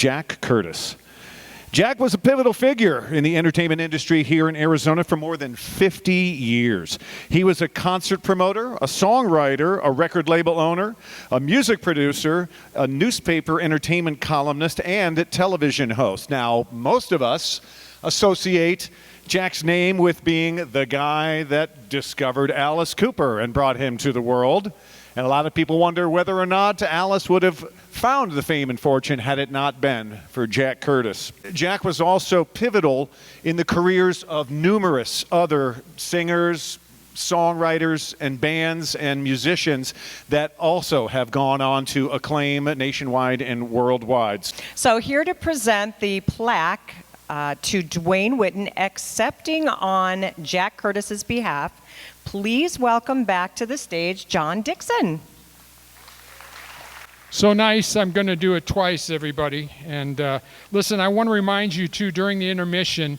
Jack Curtis. Jack was a pivotal figure in the entertainment industry here in Arizona for more than 50 years. He was a concert promoter, a songwriter, a record label owner, a music producer, a newspaper entertainment columnist, and a television host. Now, most of us associate Jack's name with being the guy that discovered Alice Cooper and brought him to the world. And a lot of people wonder whether or not Alice would have found the fame and fortune had it not been for Jack Curtis. Jack was also pivotal in the careers of numerous other singers, songwriters, and bands and musicians that also have gone on to acclaim nationwide and worldwide. So here to present the plaque to Dwayne Witten, accepting on Jack Curtis's behalf, please welcome back to the stage John Dixon. So nice. I'm going to do it twice, everybody. And listen, I want to remind you, too, during the intermission,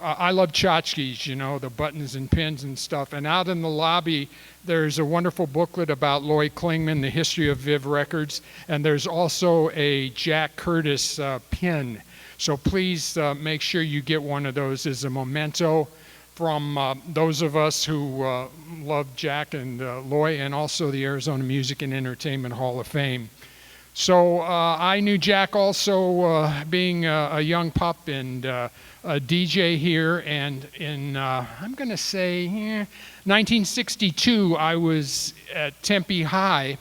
I love tchotchkes, you know, the buttons and pins and stuff. And out in the lobby, there's a wonderful booklet about Lloyd Klingman, the history of Viv Records. And there's also a Jack Curtis pin. So please make sure you get one of those as a memento from those of us who love Jack and Lloyd, and also the Arizona Music and Entertainment Hall of Fame. So I knew Jack also being a young pup and a DJ here, and in, I'm going to say, 1962, I was at Tempe High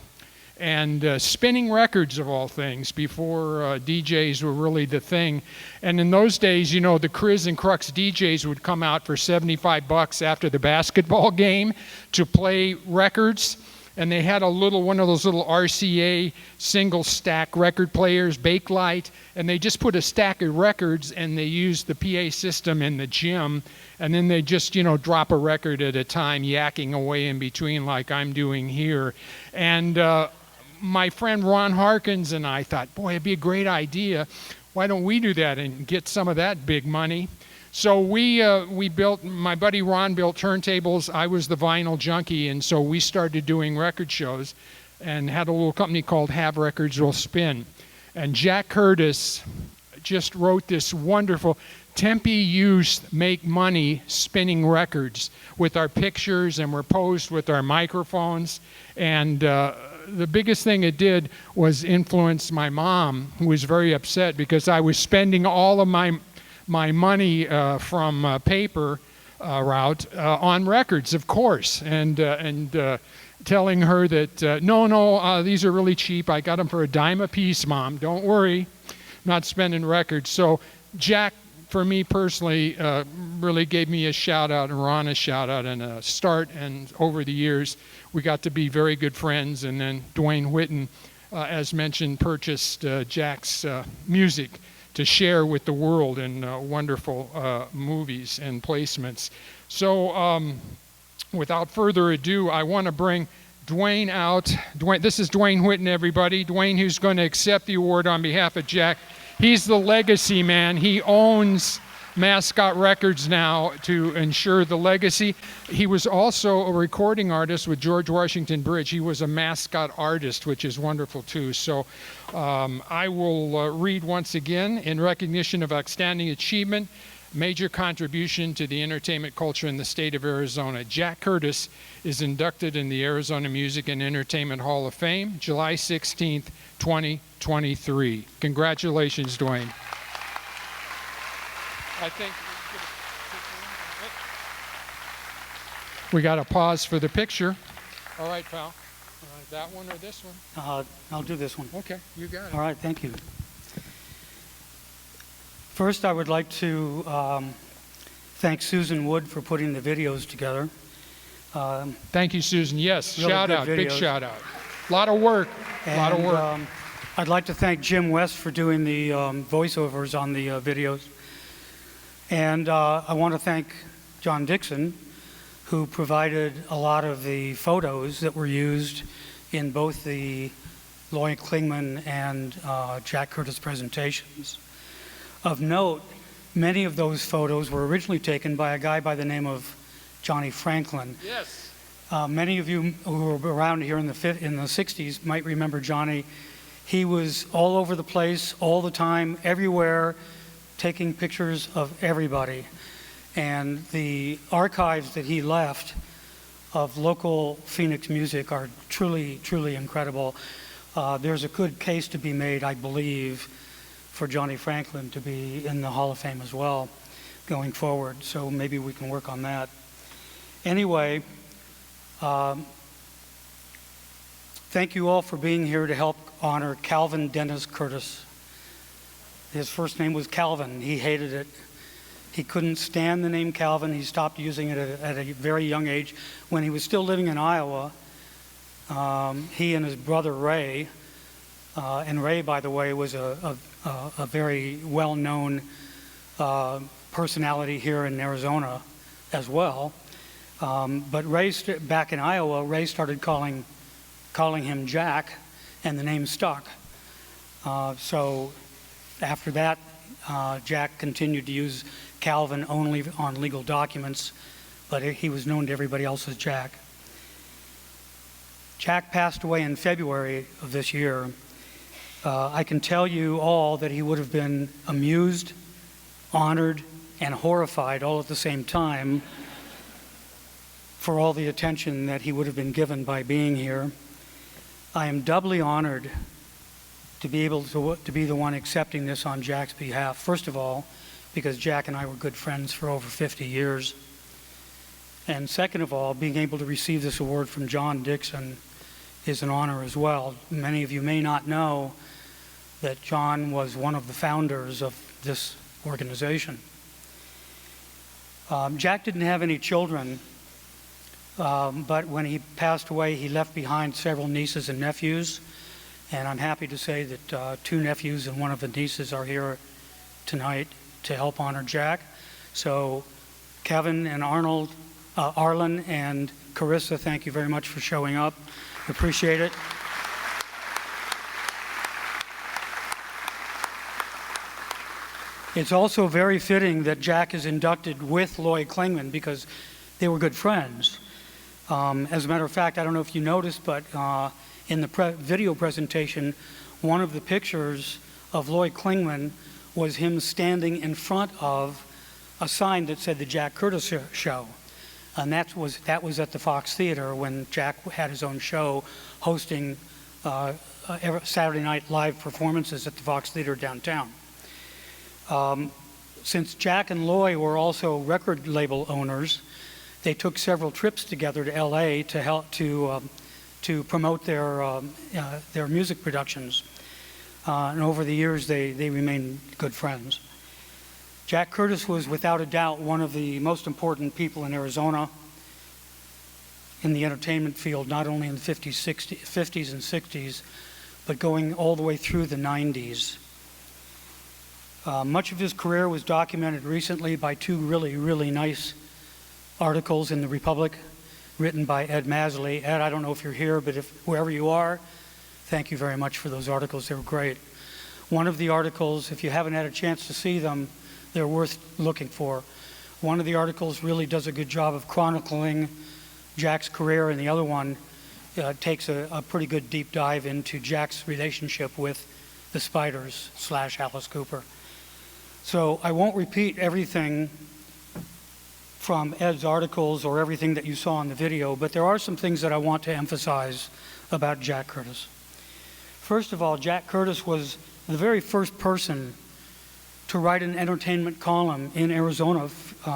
and spinning records, of all things, before DJs were really the thing. And in those days, you know, the Criz and Crux DJs would come out for $75 after the basketball game to play records. And they had one of those little RCA single stack record players, Bakelite, and they just put a stack of records and they used the PA system in the gym, and then they just, you know, drop a record at a time, yakking away in between like I'm doing here. And my friend Ron Harkins and I thought, boy, it'd be a great idea. Why don't we do that and get some of that big money? So we built, my buddy Ron built turntables. I was the vinyl junkie, and so we started doing record shows and had a little company called Have Records Will Spin. And Jack Curtis just wrote this wonderful, Tempe youth make money spinning records with our pictures, and we're posed with our microphones. And the biggest thing it did was influence my mom, who was very upset because I was spending all of my money from paper route on records, of course, and telling her that, no, these are really cheap. I got them for $0.10 a piece, Mom. Don't worry, not spending records. So Jack, for me personally, really gave me a shout out, and Ron a shout out and a start. And over the years, we got to be very good friends. And then Dwayne Witten, as mentioned, purchased Jack's music to share with the world in wonderful movies and placements. So without further ado, I want to bring Dwayne out. Dwayne, this is Dwayne Witten, everybody. Dwayne, who's going to accept the award on behalf of Jack. He's the legacy man. He owns Mascot Records now to ensure the legacy. He was also a recording artist with George Washington Bridge. He was a Mascot artist, which is wonderful too. So I will read once again. In recognition of outstanding achievement, major contribution to the entertainment culture in the state of Arizona, Jack Curtis is inducted in the Arizona Music and Entertainment Hall of Fame, July 16th, 2023. Congratulations, Dwayne. I think we got to pause for the picture. All right, pal. That one or this one? I'll do this one. Okay, you got it. All right, thank you. First, I would like to thank Susan Wood for putting the videos together. Thank you, Susan. Yes, really shout out, big videos. Shout out. A lot of work, a lot of work. I'd like to thank Jim West for doing the voiceovers on the videos. And I want to thank John Dixon, who provided a lot of the photos that were used in both the Lloyd Klingman and Jack Curtis presentations. Of note, many of those photos were originally taken by a guy by the name of Johnny Franklin. Yes. Many of you who were around here in the 60s might remember Johnny. He was all over the place, all the time, everywhere, taking pictures of everybody. And the archives that he left of local Phoenix music are truly, truly incredible. There's a good case to be made, I believe, for Johnny Franklin to be in the Hall of Fame as well going forward. So maybe we can work on that. Anyway, thank you all for being here to help honor Calvin Dennis Curtis. His first name was Calvin. He hated it. He couldn't stand the name Calvin. He stopped using it at a very young age. When he was still living in Iowa, he and his brother Ray, and Ray, by the way, was a very well-known personality here in Arizona as well. But Ray, back in Iowa, Ray started calling him Jack, and the name stuck. So after that, Jack continued to use Calvin only on legal documents, but he was known to everybody else as Jack. Jack passed away in February of this year. I can tell you all that he would have been amused, honored, and horrified all at the same time for all the attention that he would have been given by being here. I am doubly honored to be able to be the one accepting this on Jack's behalf. First of all, because Jack and I were good friends for over 50 years. And second of all, being able to receive this award from John Dixon is an honor as well. Many of you may not know that John was one of the founders of this organization. Jack didn't have any children, but when he passed away, he left behind several nieces and nephews. And I'm happy to say that 2 nephews and 1 of the nieces are here tonight to help honor Jack. So Kevin and Arnold, Arlen and Carissa, thank you very much for showing up. Appreciate it. It's also very fitting that Jack is inducted with Lloyd Klingman because they were good friends. As a matter of fact, I don't know if you noticed, but in the video presentation, one of the pictures of Lloyd Klingman was him standing in front of a sign that said the Jack Curtis Show. And that was at the Fox Theater when Jack had his own show hosting Saturday night live performances at the Fox Theater downtown. Since Jack and Loy were also record label owners, they took several trips together to LA to help to promote their music productions. And over the years, they remained good friends. Jack Curtis was without a doubt one of the most important people in Arizona in the entertainment field, not only in the 50s and 60s, but going all the way through the 90s. Much of his career was documented recently by 2 really, really nice articles in the Republic written by Ed Masley. Ed, I don't know if you're here, but wherever you are, thank you very much for those articles. They were great. One of the articles, if you haven't had a chance to see them, they're worth looking for. One of the articles really does a good job of chronicling Jack's career, and the other one takes a pretty good deep dive into Jack's relationship with the Spiders / Alice Cooper. So I won't repeat everything from Ed's articles or everything that you saw in the video, but there are some things that I want to emphasize about Jack Curtis. First of all, Jack Curtis was the very first person to write an entertainment column in Arizona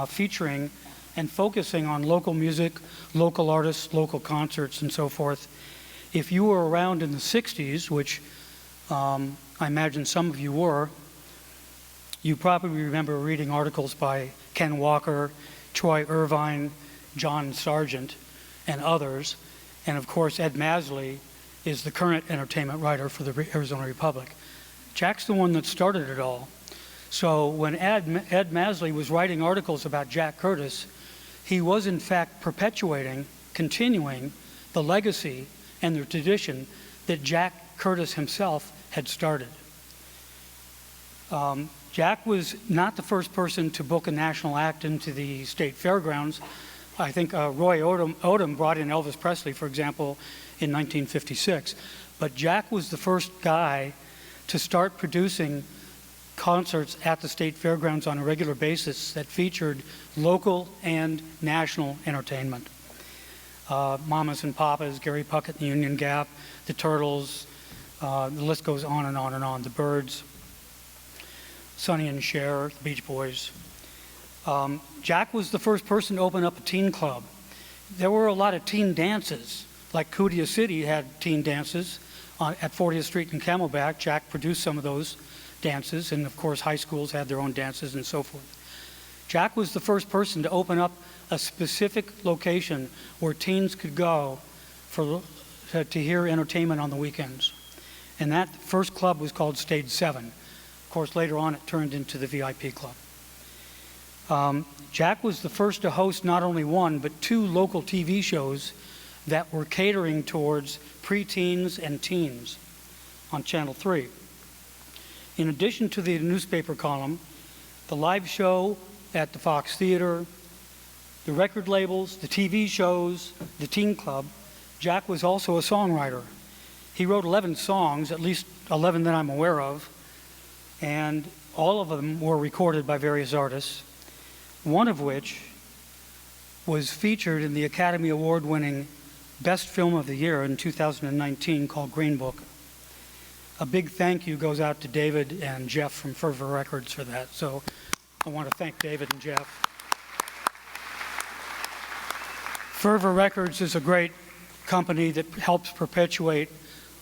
featuring and focusing on local music, local artists, local concerts, and so forth. If you were around in the 60s, which I imagine some of you were, you probably remember reading articles by Ken Walker, Troy Irvine, John Sargent, and others. And of course, Ed Masley is the current entertainment writer for the Arizona Republic. Jack's the one that started it all. So when Ed Masley was writing articles about Jack Curtis, he was in fact perpetuating, continuing the legacy and the tradition that Jack Curtis himself had started. Jack was not the first person to book a national act into the state fairgrounds. I think Roy Odom brought in Elvis Presley, for example, in 1956. but Jack was the first guy to start producing concerts at the state fairgrounds on a regular basis that featured local and national entertainment. Mamas and Papas, Gary Puckett and the Union Gap, the Turtles, the list goes on and on and on, the Byrds, Sonny and Cher, the Beach Boys. Jack was the first person to open up a teen club. There were a lot of teen dances, like Coodia City had teen dances at 40th Street and Camelback. Jack produced some of those dances, and of course high schools had their own dances and so forth. Jack was the first person to open up a specific location where teens could go to hear entertainment on the weekends. And that first club was called Stage 7. Of course, later on it turned into the VIP Club. Jack was the first to host not only one, but 2 local TV shows that were catering towards preteens and teens on Channel 3. In addition to the newspaper column, the live show at the Fox Theater, the record labels, the TV shows, the teen club, Jack was also a songwriter. He wrote 11 songs, at least 11 that I'm aware of, and all of them were recorded by various artists, one of which was featured in the Academy Award-winning Best Film of the Year in 2019 called Green Book. A big thank you goes out to David and Jeff from Fervor Records for that, so I want to thank David and Jeff. Fervor Records is a great company that helps perpetuate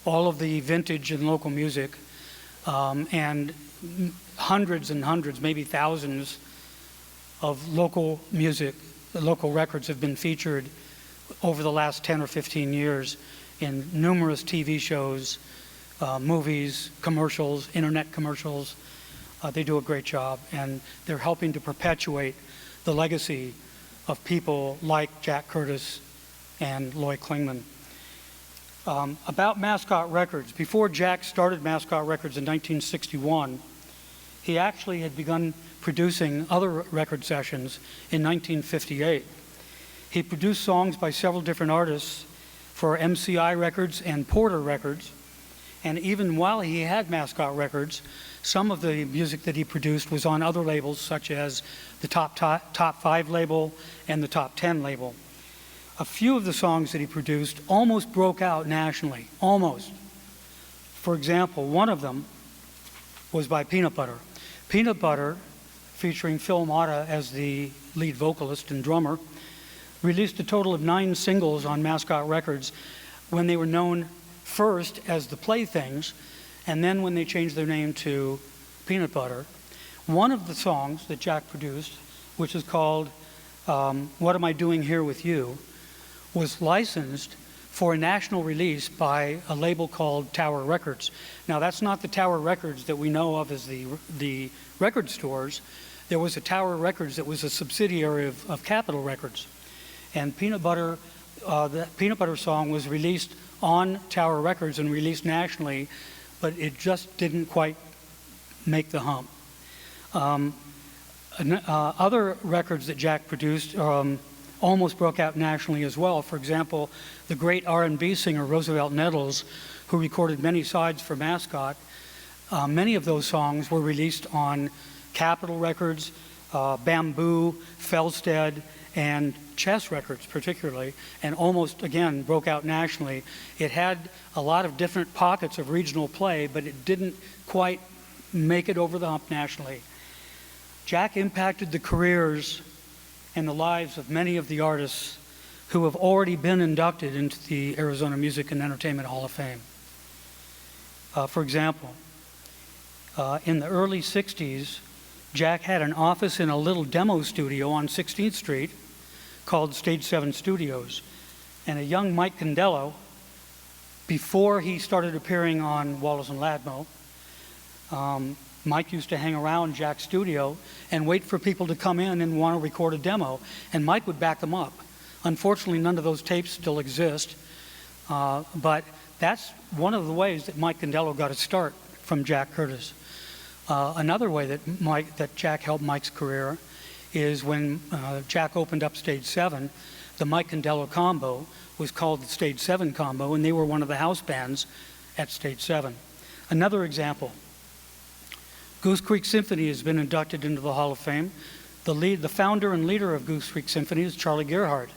all of the vintage and local music, and hundreds and hundreds, maybe thousands of local music, local records have been featured over the last 10 or 15 years in numerous TV shows, movies, commercials, internet commercials. They do a great job, and they're helping to perpetuate the legacy of people like Jack Curtis and Loy Klingman. About Mascot Records, before Jack started Mascot Records in 1961, he actually had begun producing other record sessions in 1958. He produced songs by several different artists for MCI Records and Porter Records, and even while he had Mascot Records, some of the music that he produced was on other labels such as the Top 5 label and the Top 10 label. A few of the songs that he produced almost broke out nationally, almost. For example, one of them was by Peanut Butter. Peanut Butter, featuring Phil Mata as the lead vocalist and drummer, released a total of 9 singles on Mascot Records when they were known first as the Playthings, and then when they changed their name to Peanut Butter. One of the songs that Jack produced, which is called What Am I Doing Here With You, was licensed for a national release by a label called Tower Records. Now, that's not the Tower Records that we know of as the record stores. There was a Tower Records that was a subsidiary of Capitol Records. And Peanut Butter, the Peanut Butter song was released on Tower Records and released nationally, but it just didn't quite make the hump. Other records that Jack produced almost broke out nationally as well. For example, the great R&B singer Roosevelt Nettles, who recorded many sides for Mascot, many of those songs were released on Capitol Records, Bamboo, Felstead, and Chess Records particularly, and almost, again, broke out nationally. It had a lot of different pockets of regional play, but it didn't quite make it over the hump nationally. Jack impacted the careers and the lives of many of the artists who have already been inducted into the Arizona Music and Entertainment Hall of Fame. For example, in the early 60s, Jack had an office in a little demo studio on 16th Street called Stage 7 Studios. And a young Mike Condello, before he started appearing on Wallace and Ladmo, Mike used to hang around Jack's studio and wait for people to come in and want to record a demo, and Mike would back them up. Unfortunately, none of those tapes still exist, but that's one of the ways that Mike Condello got a start from Jack Curtis. Another way that Jack helped Mike's career is when Jack opened up Stage 7, the Mike Condello combo was called the Stage 7 combo, and they were one of the house bands at Stage 7. Another example, Goose Creek Symphony has been inducted into the Hall of Fame. The founder and leader of Goose Creek Symphony is Charlie Gerhardt.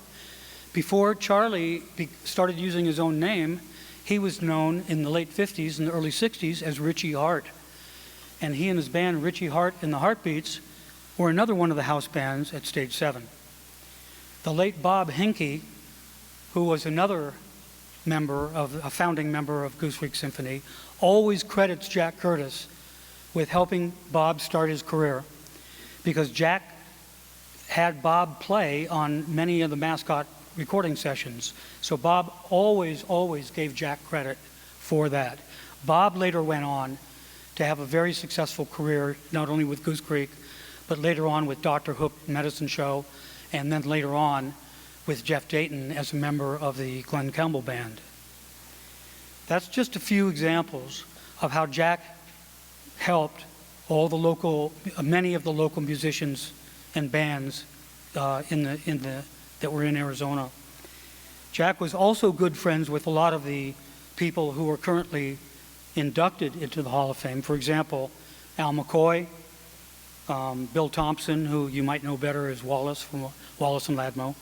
Before Charlie started using his own name, he was known in the late 50s and the early 60s as Richie Hart. And he and his band, Richie Hart and the Heartbeats, were another one of the house bands at Stage 7. The late Bob Henke, who was another a founding member of Goose Creek Symphony, always credits Jack Curtis with helping Bob start his career, because Jack had Bob play on many of the Mascot recording sessions. So Bob always gave Jack credit for that. Bob later went on to have a very successful career, not only with Goose Creek, but later on with Dr. Hook Medicine Show, and then later on with Jeff Dayton as a member of the Glenn Campbell Band. That's just a few examples of how Jack helped many of the local musicians and bands that were in Arizona. Jack was also good friends with a lot of the people who are currently inducted into the Hall of Fame. For example, Al McCoy, Bill Thompson, who you might know better as Wallace from Wallace and Ladmo,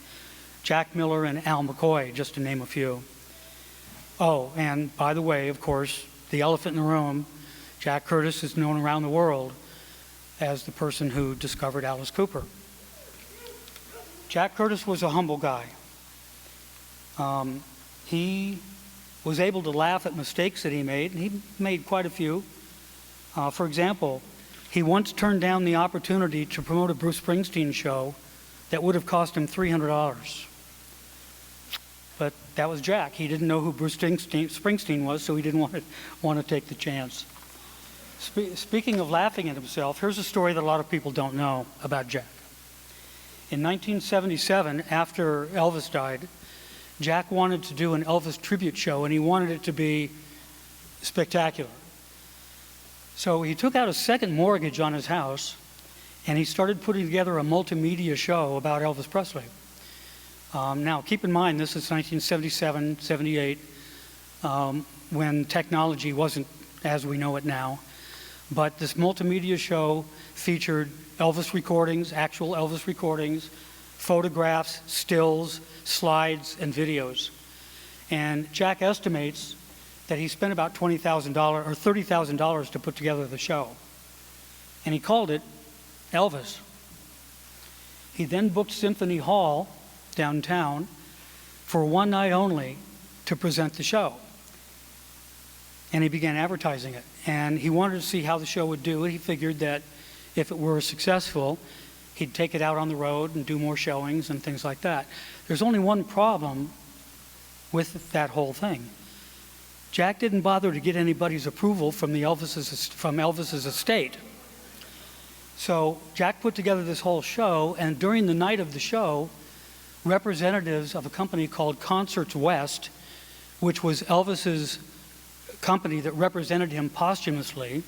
Jack Miller and Al McCoy, just to name a few. Oh, and by the way, of course, the elephant in the room, Jack Curtis is known around the world as the person who discovered Alice Cooper. Jack Curtis was a humble guy. He was able to laugh at mistakes that he made, and he made quite a few. For example, he once turned down the opportunity to promote a Bruce Springsteen show that would have cost him $300. But that was Jack. He didn't know who Bruce Springsteen was, so he didn't want to take the chance. Speaking of laughing at himself, here's a story that a lot of people don't know about Jack. In 1977, after Elvis died, Jack wanted to do an Elvis tribute show, and he wanted it to be spectacular. So he took out a second mortgage on his house, and he started putting together a multimedia show about Elvis Presley. Now, keep in mind, this is 1977, 78, when technology wasn't as we know it now. But this multimedia show featured Elvis recordings, actual Elvis recordings, photographs, stills, slides, and videos. And Jack estimates that he spent about $20,000 or $30,000 to put together the show. And he called it Elvis. He then booked Symphony Hall downtown for one night only to present the show. And he began advertising it. And he wanted to see how the show would do. He figured that if it were successful, he'd take it out on the road and do more showings and things like that. There's only one problem with that whole thing. Jack didn't bother to get anybody's approval from Elvis's estate. So Jack put together this whole show, and during the night of the show, representatives of a company called Concerts West, which was Elvis's company that represented him posthumously,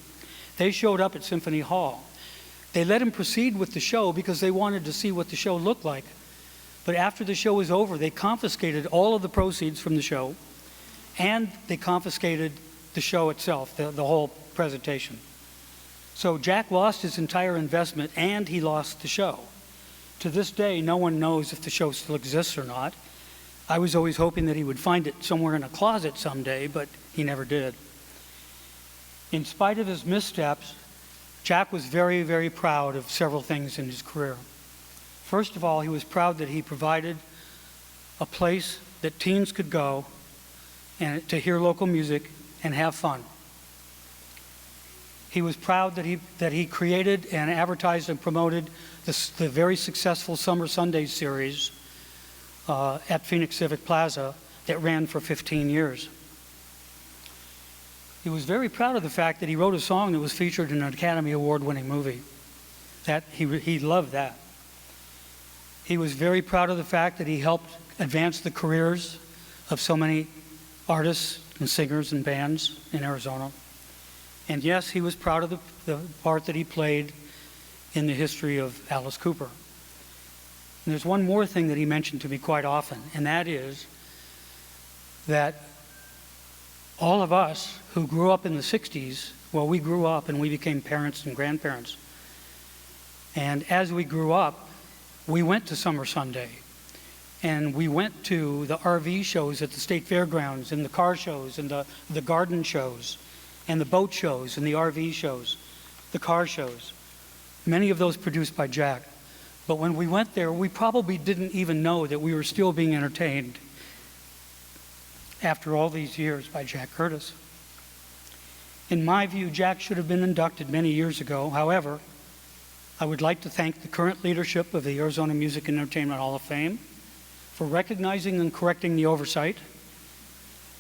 they showed up at Symphony Hall. They let him proceed with the show because they wanted to see what the show looked like. But after the show was over, they confiscated all of the proceeds from the show, and they confiscated the show itself, the whole presentation. So Jack lost his entire investment, and he lost the show. To this day, no one knows if the show still exists or not. I was always hoping that he would find it somewhere in a closet someday, but he never did. In spite of his missteps, Jack was very, very proud of several things in his career. First of all, he was proud that he provided a place that teens could go and to hear local music and have fun. He was proud that he created and advertised and promoted the very successful Summer Sundays series at Phoenix Civic Plaza that ran for 15 years. He was very proud of the fact that he wrote a song that was featured in an Academy Award-winning movie. He loved that. He was very proud of the fact that he helped advance the careers of so many artists and singers and bands in Arizona. And yes, he was proud of the part that he played in the history of Alice Cooper. And there's one more thing that he mentioned to me quite often, and that is that all of us who grew up in the 60s, well, we grew up and we became parents and grandparents. And as we grew up, we went to Summer Sunday. And we went to the RV shows at the state fairgrounds, and the car shows, and the garden shows, and the boat shows, and the RV shows, the car shows. Many of those produced by Jack. But when we went there, we probably didn't even know that we were still being entertained after all these years by Jack Curtis. In my view, Jack should have been inducted many years ago. However, I would like to thank the current leadership of the Arizona Music and Entertainment Hall of Fame for recognizing and correcting the oversight,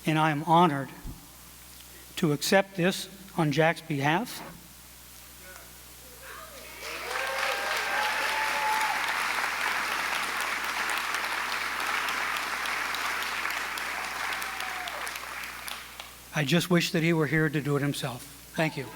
and I am honored to accept this on Jack's behalf. I just wish that he were here to do it himself. Thank you.